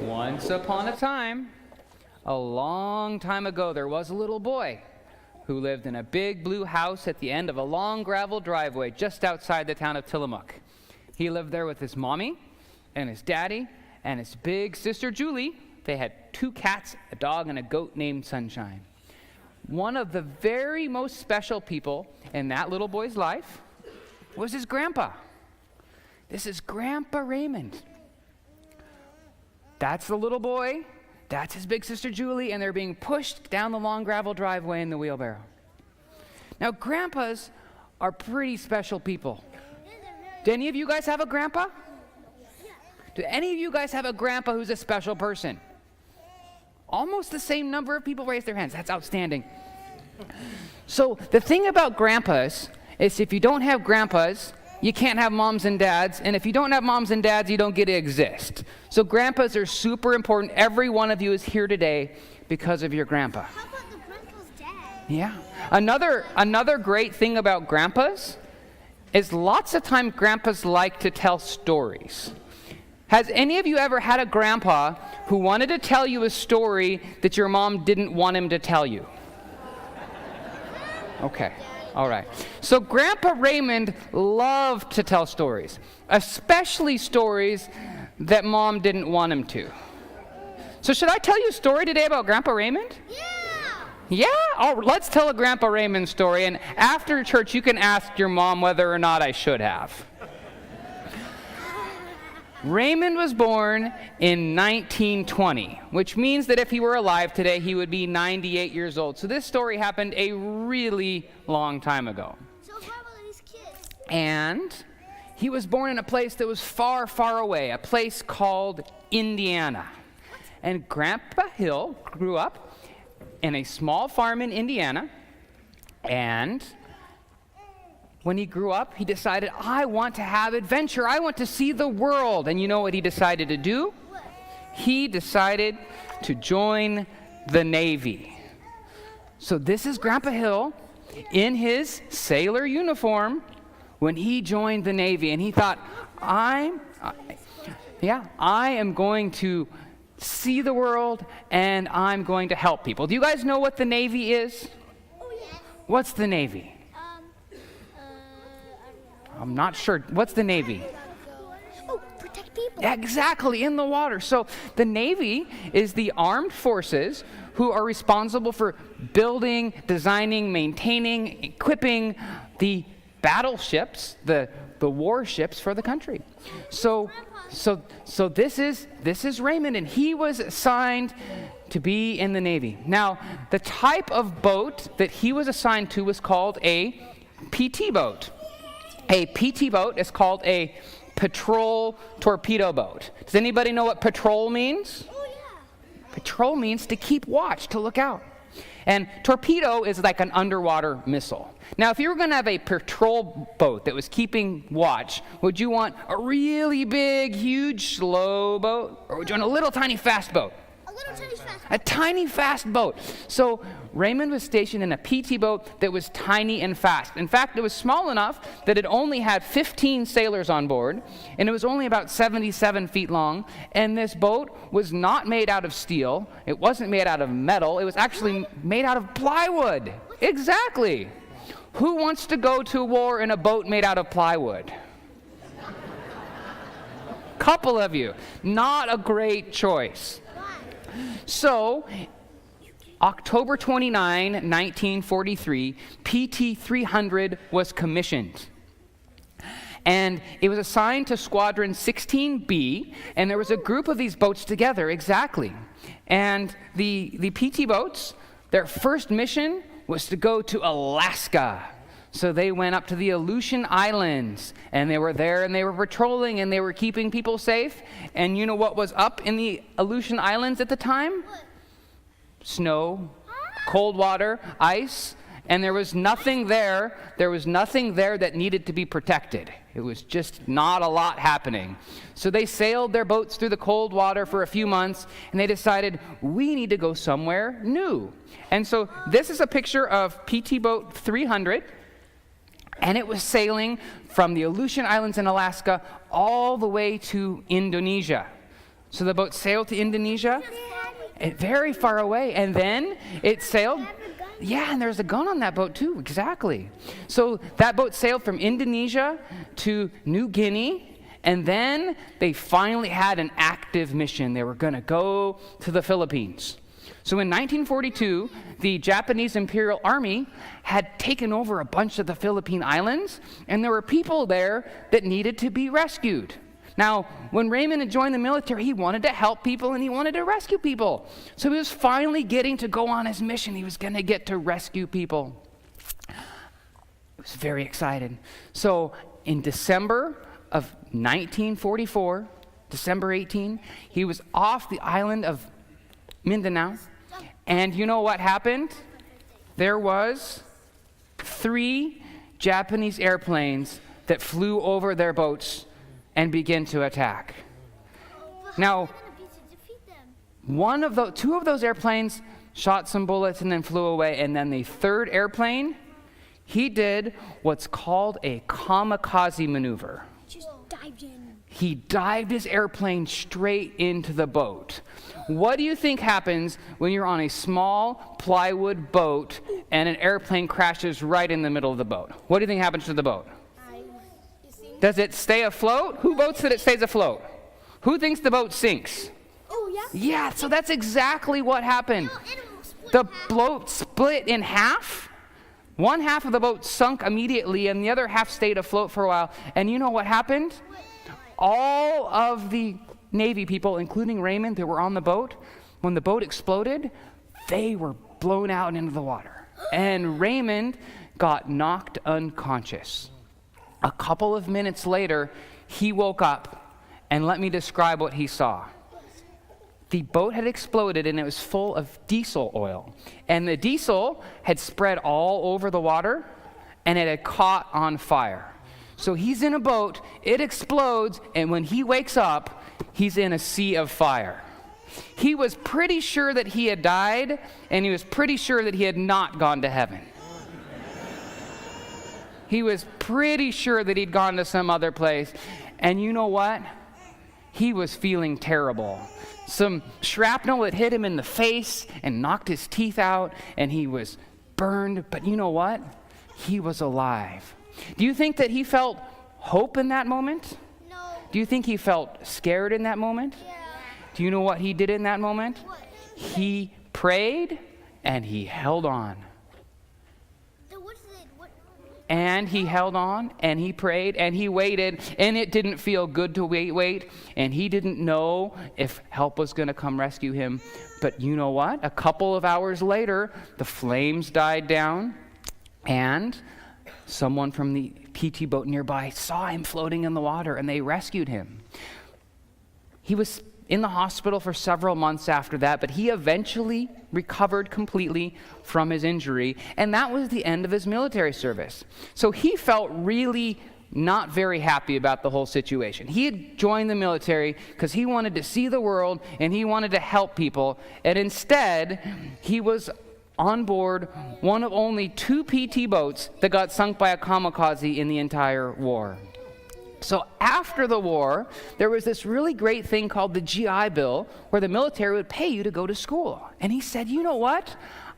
Once upon a time, a long time ago, there was a little boy who lived in a big blue house at the end of a long gravel driveway just outside the town of Tillamook. He lived there with his mommy and his daddy and his big sister Julie. They had 2 cats, a dog, and a goat named Sunshine. One of the very most special people in that little boy's life was his grandpa. This is Grandpa Raymond. That's the little boy. That's his big sister Julie, and they're being pushed down the long gravel driveway in the wheelbarrow. Now, grandpas are pretty special people. Do any of you guys have a grandpa? Do any of you guys have a grandpa who's a special person? Almost the same number of people raised their hands. That's outstanding. So the thing about grandpas is if you don't have grandpas, you can't have moms and dads, and if you don't have moms and dads, you don't get to exist. So grandpas are super important. Every one of you is here today because of your grandpa. How about the grandpa's dad? Yeah. Another great thing about grandpas is lots of times grandpas like to tell stories. Has any of you ever had a grandpa who wanted to tell you a story that your mom didn't want him to tell you? Okay. All right. So Grandpa Raymond loved to tell stories, especially stories that Mom didn't want him to. So should I tell you a story today about Grandpa Raymond? Yeah? Oh, let's tell a Grandpa Raymond story, and after church you can ask your mom whether or not I should have. Raymond was born in 1920, which means that if he were alive today, he would be 98 years old. So this story happened a really long time ago. So how about these kids? And he was born in a place that was far, far away, a place called Indiana. And Grandpa Hill grew up in a small farm in Indiana, and when he grew up, he decided, I want to have adventure. I want to see the world. And you know what he decided to do? He decided to join the Navy. So this is Grandpa Hill in his sailor uniform when he joined the Navy. And he thought, I am going to see the world and I'm going to help people. Do you guys know what the Navy is? Oh, yeah. What's the Navy? I'm not sure. What's the Navy? Oh, protect people. Yeah, exactly, in the water. So the Navy is the armed forces who are responsible for building, designing, maintaining, equipping the battleships, the warships for the country. So this is Raymond, and he was assigned to be in the Navy. Now, the type of boat that he was assigned to was called a PT boat. A PT boat is called a patrol torpedo boat. Does anybody know what patrol means? Oh, yeah. Patrol means to keep watch, to look out. And torpedo is like an underwater missile. Now, if you were going to have a patrol boat that was keeping watch, would you want a really big, huge, slow boat? Or would you want a little tiny fast boat? A tiny fast boat. So Raymond was stationed in a PT boat that was tiny and fast. In fact, it was small enough that it only had 15 sailors on board, and it was only about 77 feet long. And this boat was not made out of steel. It wasn't made out of metal. It was actually made out of plywood. Exactly. Who wants to go to war in a boat made out of plywood? Couple of you. Not a great choice. So, October 29, 1943, PT 300 was commissioned. And it was assigned to Squadron 16B, and there was a group of these boats together, exactly. And the PT boats, their first mission was to go to Alaska. So they went up to the Aleutian Islands, and they were there, and they were patrolling, and they were keeping people safe. And you know what was up in the Aleutian Islands at the time? Snow, cold water, ice, and there was nothing there. There was nothing there that needed to be protected. It was just not a lot happening. So they sailed their boats through the cold water for a few months, and they decided, we need to go somewhere new. And so this is a picture of PT Boat 300. And it was sailing from the Aleutian Islands in Alaska all the way to Indonesia. So the boat sailed to Indonesia, very far away, and then it sailed. Yeah, and there's a gun on that boat too, exactly. So that boat sailed from Indonesia to New Guinea, and then they finally had an active mission. They were going to go to the Philippines. So in 1942, the Japanese Imperial Army had taken over a bunch of the Philippine islands, and there were people there that needed to be rescued. Now, when Raymond had joined the military, he wanted to help people and he wanted to rescue people. So he was finally getting to go on his mission. He was going to get to rescue people. He was very excited. So in December of 1944, December 18, he was off the island of Mindanao. And you know what happened? There was 3 Japanese airplanes that flew over their boats and began to attack. Now, two of those airplanes shot some bullets and then flew away, and then the third airplane, he did what's called a kamikaze maneuver. Just dived in. He dived his airplane straight into the boat. What do you think happens when you're on a small plywood boat and an airplane crashes right in the middle of the boat? What do you think happens to the boat? Does it stay afloat? Who votes that it stays afloat? Who thinks the boat sinks? Oh, yeah? Yeah, so that's exactly what happened. The boat split in half. One half of the boat sunk immediately, and the other half stayed afloat for a while. And you know what happened? All of the Navy people, including Raymond, that were on the boat, when the boat exploded, they were blown out into the water. And Raymond got knocked unconscious. A couple of minutes later, he woke up, and let me describe what he saw. The boat had exploded, and it was full of diesel oil. And the diesel had spread all over the water, and it had caught on fire. So he's in a boat, it explodes, and when he wakes up, he's in a sea of fire. He was pretty sure that he had died, and he was pretty sure that he had not gone to heaven. He was pretty sure that he'd gone to some other place. And you know what? He was feeling terrible. Some shrapnel had hit him in the face and knocked his teeth out, and he was burned. But you know what? He was alive. Do you think that he felt hope in that moment? No. Do you think he felt scared in that moment? Yeah. Do you know what he did in that moment? What? He prayed and he held on. And he held on, and he prayed, and he waited, and it didn't feel good to wait, and he didn't know if help was going to come rescue him. But you know what? A couple of hours later, the flames died down, and someone from the PT boat nearby saw him floating in the water, and they rescued him. He was in the hospital for several months after that, but he eventually recovered completely from his injury, and that was the end of his military service. So he felt really not very happy about the whole situation. He had joined the military because he wanted to see the world and he wanted to help people, and instead he was on board one of only 2 PT boats that got sunk by a kamikaze in the entire war. So after the war, there was this really great thing called the GI Bill, where the military would pay you to go to school. And he said, you know what?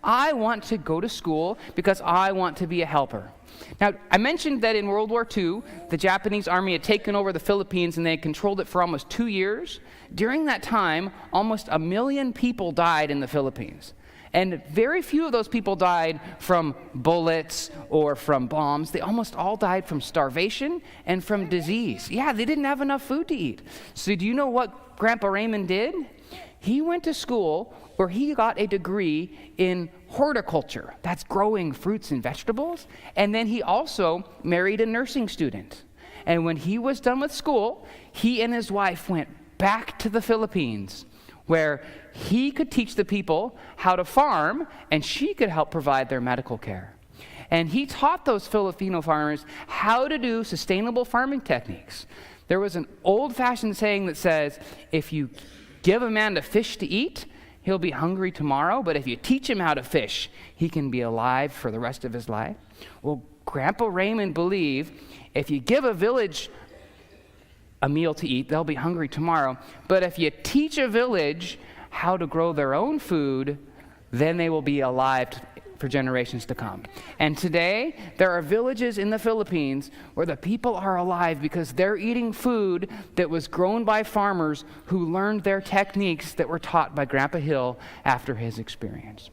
I want to go to school because I want to be a helper. Now, I mentioned that in World War II, the Japanese army had taken over the Philippines and they had controlled it for almost 2 years. During that time, almost 1 million people died in the Philippines. And very few of those people died from bullets or from bombs. They almost all died from starvation and from disease. Yeah, they didn't have enough food to eat. So do you know what Grandpa Raymond did? He went to school where he got a degree in horticulture. That's growing fruits and vegetables. And then he also married a nursing student. And when he was done with school, he and his wife went back to the Philippines, where he could teach the people how to farm, and she could help provide their medical care. And he taught those Filipino farmers how to do sustainable farming techniques. There was an old-fashioned saying that says, if you give a man a fish to eat, he'll be hungry tomorrow, but if you teach him how to fish, he can be alive for the rest of his life. Well, Grandpa Raymond believed if you give a village a meal to eat, they'll be hungry tomorrow. But if you teach a village how to grow their own food, then they will be alive for generations to come. And today, there are villages in the Philippines where the people are alive because they're eating food that was grown by farmers who learned their techniques that were taught by Grandpa Hill after his experience.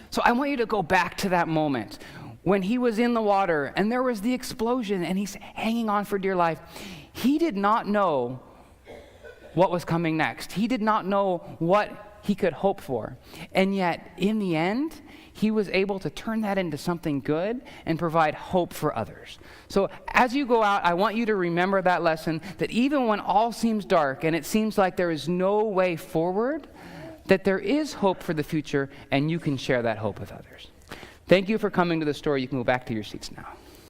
So I want you to go back to that moment when he was in the water and there was the explosion and he's hanging on for dear life. He did not know what was coming next. He did not know what he could hope for. And yet, in the end, he was able to turn that into something good and provide hope for others. So as you go out, I want you to remember that lesson, that even when all seems dark and it seems like there is no way forward, that there is hope for the future and you can share that hope with others. Thank you for coming to the story. You can go back to your seats now.